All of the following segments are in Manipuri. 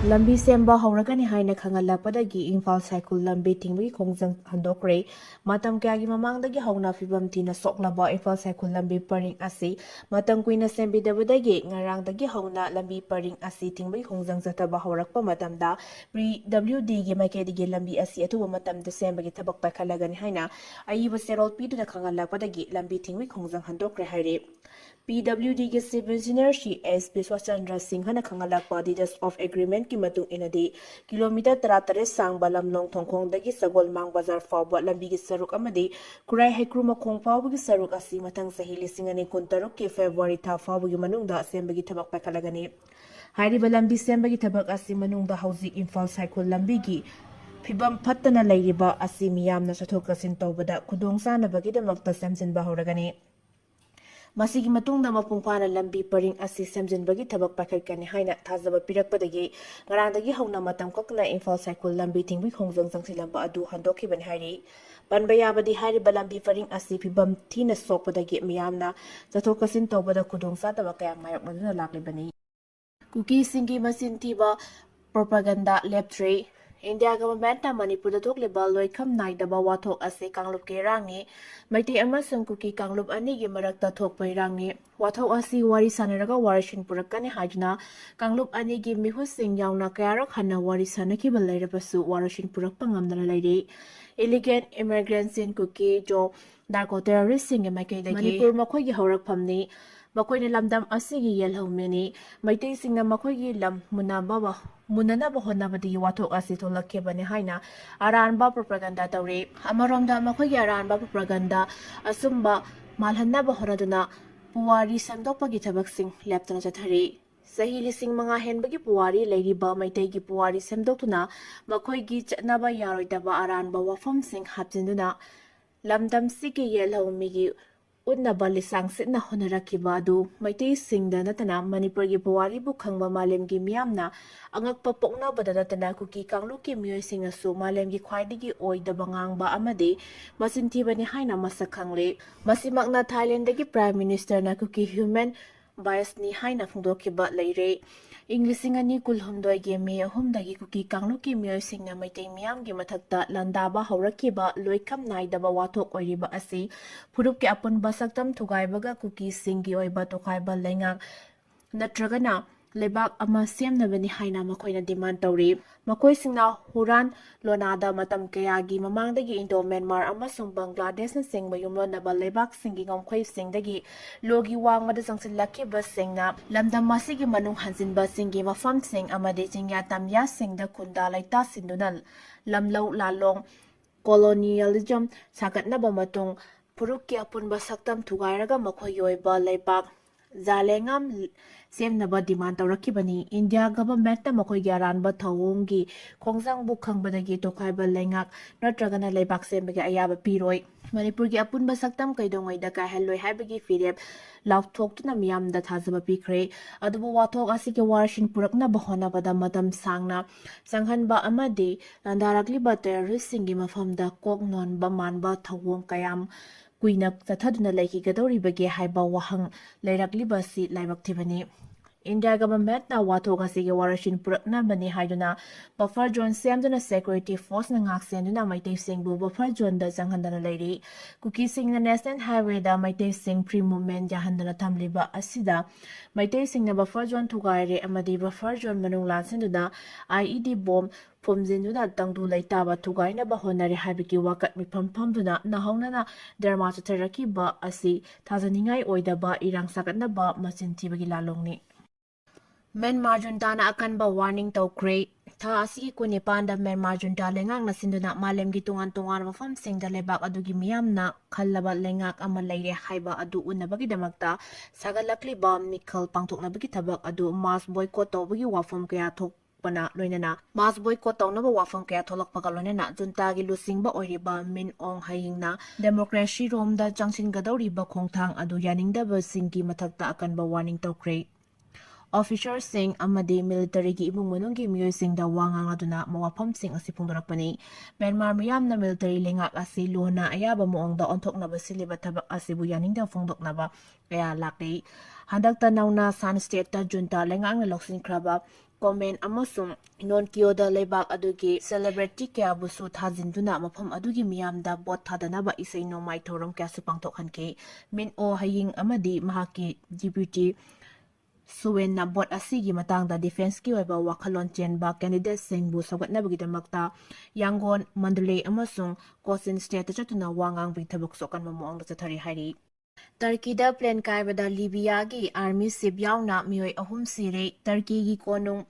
lambi semba hauragani haina khangalapodagi Imphal Cycle lambi tingbi khongjang handokre matam kyagi mamangdagi hauna fibam tina soklaba Imphal Cycle lambi paring asi matam kuina sembidabadagi ngarangdagi hauna lambi paring asi tingbi khongjang zataba haurakpa matamda PWD gi makedigi lambi asi atuba matamda sembagi thabak pakhalagani haina aiba serol piduna khangalapodagi lambi tingbi khongjang handokre haire PWD के Civil Engineer Shi S. Biswachandra Singh hana khangalakpa Details of Agreement ki matung inadi kilometer 33 sangba lamlong thongkhong dagi Sagol Mang Bazar fawba lambi gi saruk amadi Kurai Hekru makhong fawba gi saruk asi mathang sahi lising ani kuntaruk ki February tha fawba gi manungda sembagi thabak pakhalagani hairiba lambi sembagi thabak asi manungda hauji Imphal Cycle lambi gi Phibam phattana leiriba asi miyamna sathok kasin tawbada khudong sanabagi damakta samjinba horagani Masigi matungda mapungpana lambi paring asi samjinbagi thabak pakhatkani haina thajaba pirakpadagi ngarandagi hauna matam kokna Imphal Cycle lambi tingbi khongjang jangsilamba adu handokhibani hairi banbayabadi hairi lambi paring asi phibam thina sokpadagi miyamna jathokkasin tawbada khudongsa taba kaya mayokmaduna laklibani Kuki Singgi Machin Thiba propaganda Leptri India government na Manipur da thok lebal loi kham nai da ba wathok ase kanglup ke rangi maiti amasung Kuki kanglup ani gi marak ta thok pai rangi wathok asi wari sanaraga warishin purakani hajna kanglup ani gi mihu sing yauna kayarok hana wari sanaki balai rapasu warishin purak pangamdana lairi elegant immigrants in Kuki jo narco terrorist sing makai da Manipur makhoi gi horak phamni makhoi lamdam asigi yelhomeni maiti singna makhoi gi lam munanaba honabadi wathok asi tholakebani haina aranba propaganda tawre amaromda makhoi aranba propaganda asumba malhannaba honaduna puwari samdokpagi thabaksing leptana chathari sahi lising manga henbagi puwari leiriba maitai gi puwari samdoktuna makhoi gi chatnaba yaroidaba aranba wafam sing hapjinduna lamdam sigi yelhomi gi Unnaba lisang sitna honarakiba adu maitai singda natana Manipur gi puwari bu khangba malem gi miyamna angakpa pokna bada natana Kuki kanglu ki Miyoi singasu malem gi khwaidigi oidaba ngangba amadi Machin Thiba ni haina masak khangle masimakna Thailand dagi Prime Minister na Kuki human bias ni haina phungdokiba leire Inglising ani kulhumdoi gi me ahumdagi Kuki kanglu ki Miyoi singna maitai miyam gi mathakta landaba haurakiba loikham naidaba wathok oiriba asi Purup ke apun basaktam thugaibaga Kuki Singgi oiba tokhaiba lengak natragana lebak ama semnabani haina makoina demand tawri makoi singna huran lonada matam kayagi mamangdagi Indo Myanmar amasung Bangladesh na singba yumlonaba lebak singi ngomkhoi singdagi logi wangmada sangsilaki ba singna lamdam masigi manung hanjinba singi mafam sing amade jingya tamya singda kunda laita sindunal lamlau lalong colonialism sagatnaba matung Purukki apunba saktam thugairaga makhoi yoiba leibak zalengam semnaba demand tawrakibani India government na makhoi gi aranba thawonggi khongjang bu khangbadagi tokhaiba lengak natragana leibak sembagi ayaba piroi Manipur gi apunba saktam kaidongoi da ka helloi haibagi firep lauthoktuna miyamda thajaba pikre adubu wathok asigi warshin purakna bahona bada matam sangna sanghanba amadi landarakliba terrorist singi mafamda koknon ba manba thawong kayam kuina tathaduna laiki gadoribage haiba wahang leirakliba si laibak thibani India government na wathok asigi warashin purakna bani haiduna buffer zone semduna security force na ngak senduna maitai singbu buffer zone da janghandana leiri Kuki singna national highway da maitai sing free movement jahandana thamliba asida maitai singna buffer zone thugaire amadi buffer zone manung lansenduna IED bomb Pumjinduna tangdu laitaba thugaina ba honare habiki wakat mifam phamduna nahawnana dharma chatharaki ba asi thajaningai oidaba irang sakatna ba Machin Thibagi lalongni Myanmar Junta na Akanba warning tawkre tha asigi kunipanda Myanmar Junta lengak na sinduna malemgi tungan mafam singda lebak adugi miyamna khallaba lengak ama leire haiba adu unabagi damakta sagalakli ba mikhal pangthoknabagi thabak adu mass boycott tawbagi wafam kaya thok pana loinana mass boycott tawnaba wafam kaya tholakpaga loinana junta gi lusingba oiriba min ong hayingna democracy romda changsin gadawriba khongthang adu yaningdaba singgi mathakta Akanba warning tawkre Officer sing amadi military gi imung manunggi Miyoi singda wangang aduna mawafam sing asi phungdorakpani Myanmar miyamna military lengak asi lona ayaba moongda onthoknaba siliba thabak asibu yaningda phungdoknaba kaya lakli handakta nauna san state ta junta lengak na loksin kraba comment amasung non kyoda lebak adugi celebrity kya busu thajinduna mafam adugi miyamda bot thadanaba isai nomai thorom kya su pangthokhanke min o haying amadi mahaki deputy suwen na bot asigi matangda defense ki oiba wakhalon chenba candidate singbu sagatnabagidamagta yangon mandalay amasung kosin state chatuna wangang bi thabuk sokan mamong chathari hari Turkey-da plane kaibada Libya-gi army ship Yaona Miyoi ahum Sire Turkey-gi konung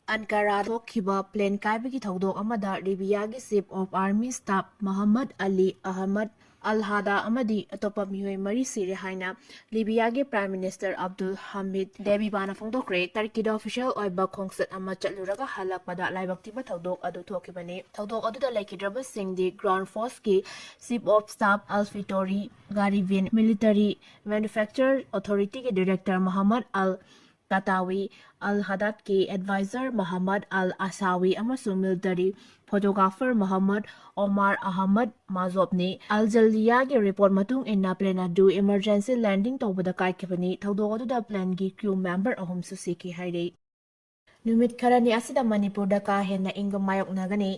Ankara thokhiba plane kaibagi thodok amada Libya-gi Chief of Army Staff Muhammad Ali Ahmad Al-Hada amadi atopa Miyoi mari sire haina Libya-gi Prime Minister Abdul Hamid Debibana phongdokre Turkey-da official oiba khongsat ama chatluraga halakpada laibaktiba thodok adu thokibani thodok aduda laikidraba singdi ground force ki Chief of Staff Al-Fitori Garivin Military Manufacture Authority के director Mohammad Al Katawi Al-Haddad ki advisor Muhammad Al-Asawi amasung military photographer Muhammad Omar Ahmad Mazobni Al-Jazeera ki report matung inna plane adu emergency landing tawbada kai kibani thodok adu da plane ki crew member ahum su siki haire Numit karani asida Manipur da ka henna ingba mayok nagani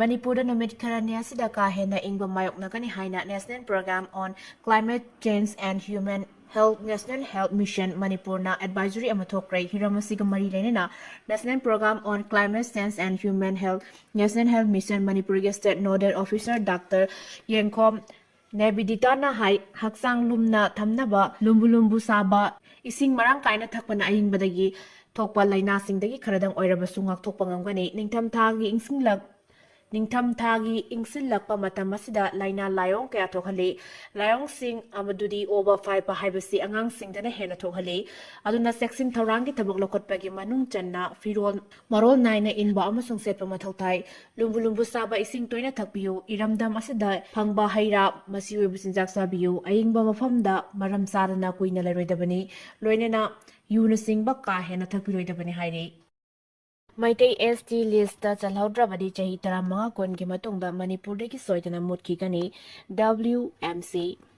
Manipur da numit karani asida ka henna ingba mayok nagani haina National Program on Climate Change and Human Health National Health Mission Manipur na advisory amathokrai hiramasiga mari lenena National Program on Climate Change and Human Health National Health Mission Manipur ge State Nodal Officer Dr. Yengkom Nebidita na hai haksang lumna thamnaba lumbu saba ising marang kaina thakpana ayingbadagi thokpa laina singdagi kharadang oirabasu ngakthokpa ngamgani ningtham thagi ingsinlakpa matam asida laina layong kaya thokhale layong sing amadudi over 5 pa haibasi angang singdana hena thokhale aduna seksin thorangi thabak lokotpagi manung channa firol marol naina inba amasung setpa mathautai lumbu saba ising toina thakpiyu iramdam asida phangba haira masiwe businjak sabiyu ayingba mafamda maram sarana kuina leroidabani loinena yuna singba ka hena thakpiroidabani haire Maitai ST list ta chalhaudrabadi chahi tarama kon ki matungda Manipur ki soidana mutki gani WMC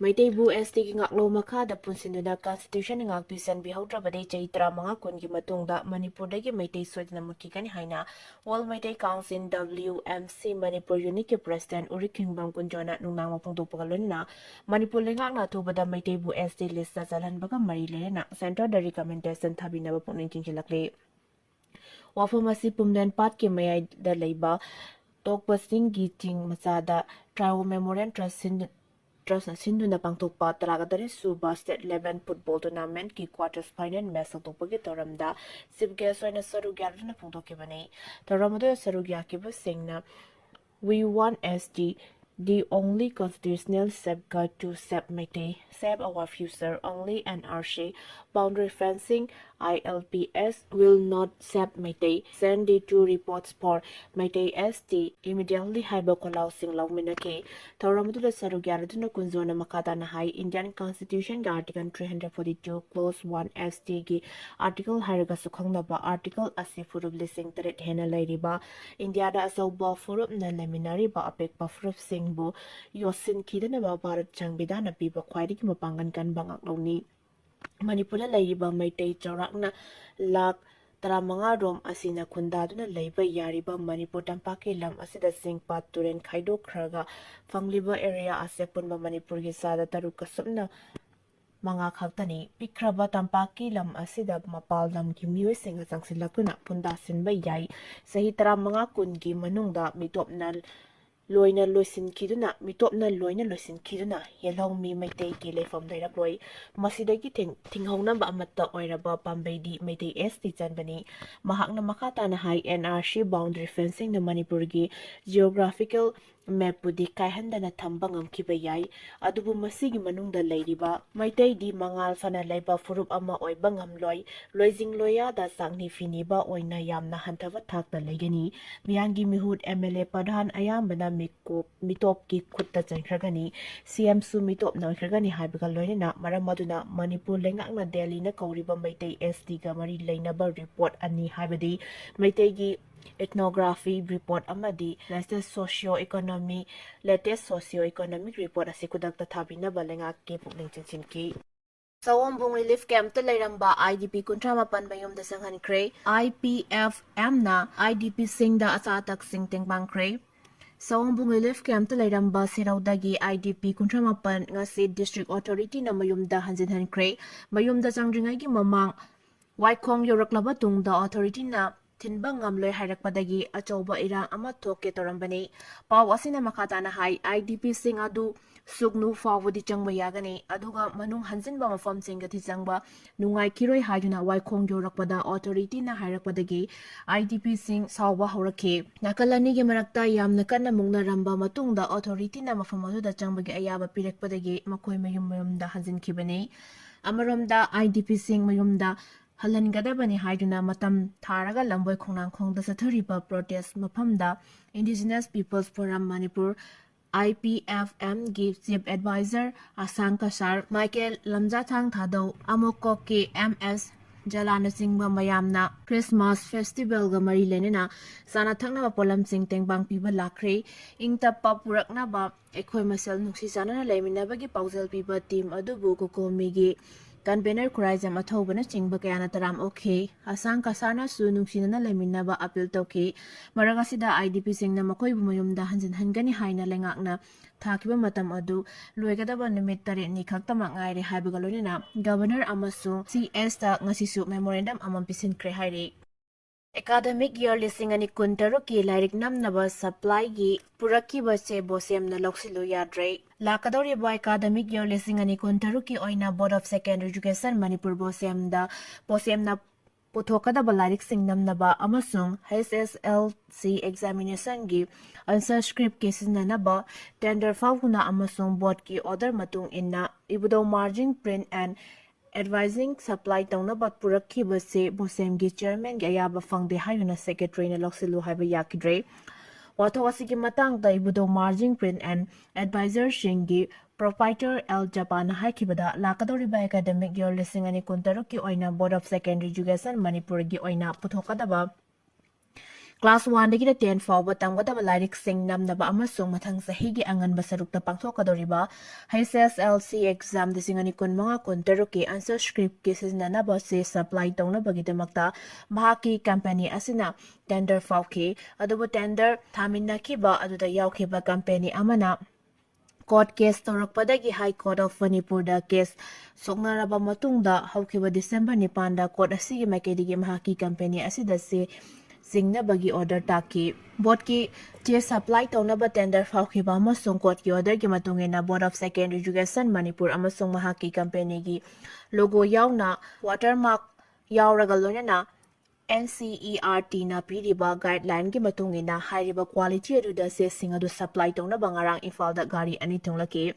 Maitai bu ST ki ngaklo makha da punsinuna constitution ngak pisan bi haudrabadi chahi tarama kon ki matungda Manipur ki Maitai soidana mutki gani haina All Maitai Council WMC Manipur unit ki president Urikingbam kunjona nungnang mapungtokpagalonna Manipur lengak na tubada Maitai bu ST list ta chalhanbaga mari lena center da recommendation thabinaba pungning chingchilakle Wafamasi Pumden Pat ki mayai da leiba tokpa Singgi ting masada Travel Memorial Trust na sindu na pangtukpa talagadari suba state 11 football tournament ki quarters final match tokpa ki toramda sibge soina sarugya na pungtokibani toramado sarugya ki basingna we want SG the only constitutional safeguard to save our future only NRC boundary fencing ILPS will not save Meitei. Send the 2 reports for Meitei ST immediately haiba kolau sing lawminake. Tauramudula Sarugaraduna Kunzona Makata na High Indian Constitution Article 342 Clause 1 ST gi Article Haraga Sukhongnaba Article Asifurub Lising Teret Hena Lairiba India da Asauba Furup na Laminariba Apekpa Furup Singbu Yosin Kidanaba Bharat Changbidana Piba Kwaidi Mapangan kan Bangak Loni. Manipula laiba Maitai Chaurakna Lak Taramanga Rom Asina Kundaduna Laiba Yariba Manipur Tampaki Lam Asida Singpat Turen Kaido Kraga Fangliba area Asepunba Manipur Gisada Taruka Sumna Manga Khaktani Pikraba Tampaki Lam Asida Mapal Lam Kimui Singa Sangsilakuna Pundasin Bayai Sahi Taramanga Kungi Manungda Mitopnal Loina Loisin Kiduna, Mitopna Loina Loisin Kiduna, Yellow me Maitei Gile from the Ragloi, Masidaki Tinghona Bamata Oiraba Pambadi Maitei Esti Zanbani, Mahakna Makatana High NRC boundary fencing the Manipurgi, geographical map Budi Kaihanda na Tambangam Kibayai, Adubu Masigi Manung the Ladyba, Maitei di Mangal Fana Laiba Furup Ama Oibangam Loi, Loising Loya da Sangni Finiba Oina Yamna Hantava Tak the Legani, Miyangi Mihud MLA Padhan Ayambana mitop ki khutta chankragani CM su mitop na khragani haibaga loina maramaduna Manipur lengakna Delhi na kauriba Maitai SD ga mari leinaba report ani haibadi Maitai gi ethnography report amadi latest socio-economic report asikudakta thabina balengak ke pukling chinchinki Sawambung Relief Camp Leiramba IDP Kuntramapan Mayum the Sanghankre, IPFM IDP Sing the Asatak Sing Tengbangkre. Sawambung Relief Camp Leiramba Siraudagi IDP Kuntramapan Ngasi District Authority na Mayum the Hansin Hankre, Mayum the Sangringagi Mamang, Waikong Yoraklaba Tung the Authority na Tinbang Amloy Harakpadagi, Achoba Irang Amatoke Torambani, Pawasina Makatana High, IDP Sing Adu. Sugnu fawadi changba yagani aduga manung hansinba mafam singati changba nungai kiroi haiduna waikong yorakpada authority na hairakpadagi IDP sing sawba horakhe nakalani ge marakta yamna kanna mungna ramba matungda authority na mafam aduda changbagi ayaba pirekpadagi makoi mayumda hansinkhibani amaromda IDP sing mayumda halangadabani haiduna matam tharaga lamboi khongnang khongda sathariba protest mafamda Indigenous Peoples Forum Manipur IPFM Chief Advisor Asanka Sar Michael Lamjathang Thado Amoko ke MS Jalana Singba Mayamna Christmas Festival ga mari lenena sana thangna polam sing tengbang piba lakre ingta papurakna ba ekhoi masal nuksi sana lemina bagi pausel piba team adubu kokomigi Convener Kurizam Atobana Chingba Kayana Taram okay, Asang Kasana Su Nuxina Leminaba appeal toke, Maragasida IDP Sing Namakoi Mayum da Hansin Hangani Haina Lengakna, Takiba Matam Adu, Luegadaba Nimitari Nikaktamak Aire Habigalonina, Governor Amasu, CS Ta Ngasisu Memorandum Amampisin Krehari. Academic year listing ani kuntaruki lairik namnaba supply gi puraki base bosem na loksilu yadre lakadori ba academic year listing ani kuntaruki oina Board of Secondary Education Manipur bosem na puthokada balairik sing namnaba amasung SSLC examination gi answer script cases nanaba tender fauna amasung board ki order matung inna ibudo margin print and Advising supply tawna bat purakhi base bosem gi chairman gi ayaba fangde hayuna secretary na loksilu haiba yakidre wathawasi gi matang da ibudo margin print and advisor shingi proprietor L Japan haikibada lakadori ba academic year listing ani kuntaru ki oina Board of Secondary Education Manipur gi oina puthokadaba Class 1 dagi 10 fawba tamgadaba lairik sing namnaba amasung mathang sahigi angan basarukta pangthokadoriba HSLC exam disingani kun mga kuntaruki answer script cases nanaba se supply tawna bagidamakta mahaki company asina tender fawki adubu tender thamina kiba aduda yawkiba company amana court case torakpadagi High Court of Manipur da case soknaraba matungda hawkiba December 9 da court asigi makedigi mahaki company asida se Singna bagi order taki board ki che supply tawna ba tender fawkhiba amasung court ki order ki matungena Board of Secondary Education Manipur amasung mahaki company gi logo yauna watermark yauraga lonena NCERT na piriba guideline ki matungena hairiba quality aduda se singadu supply tawna bangarang infalda gari ani tunglaki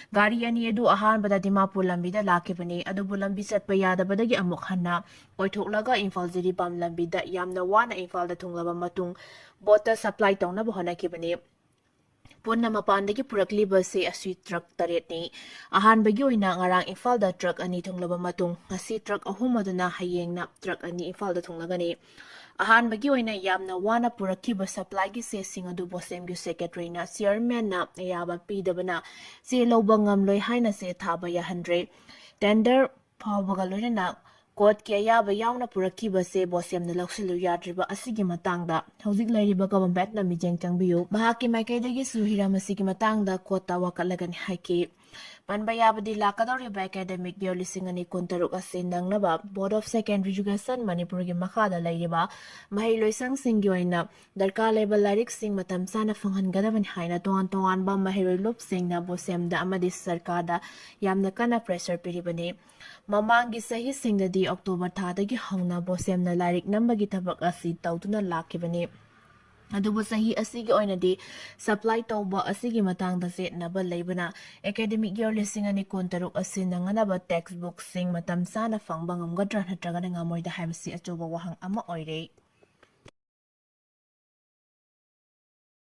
Gari ani edu ahan bada Dimapur lambi da lakibani adubu lambi satpa yadabadagi amuk hanna oithoklaga Imphal Jiribam lambi da yamna wana Imphal da thunglaba matung bota supply tawna bahana kibani punna mapandagi purakliba se asui truck taretni ahan bagi oina ngarang Imphal da truck ani thunglaba matung ngasi truck ahum aduna hayengna truck ani Imphal da thunglagani ahan bagi oina yamna wana purakiba supply gi se singadu bosem gi secretary na chairman na ayaba pidabana se lobangam loi haina se thaba ya 100 tender phawbagalona na court ki ayaba yauna purakiba se bosem na loksilu yadriba asigi matangda hojik lairiba government na mijeng changbiyu bahaki maikaidagi suhira masigi matangda kota wakalagan haiki Panbayabadi lakadori ba academic year listing ani kuntaruk asin nangnaba Board of Secondary Education Manipur gi makhada lairiba mahiloisang singgi oina darka level lairik sing matam sana fanghangadaban haina tongan ba mahiroi lop sing na bosemda amadi sarkada yamna kana pressure piribani mamangi sahi singdadi October thadagi hangna bosemna lairik nambagi thabak asi tawtuna lakibani adubu sahi asigi oinadi supply tawba asigi matangda se naba leibana academic year listing ani kuntaruk asin nanganaba textbook sing matam sana fangbangam gadra natraga nga moida haibasi achoba wahang ama oire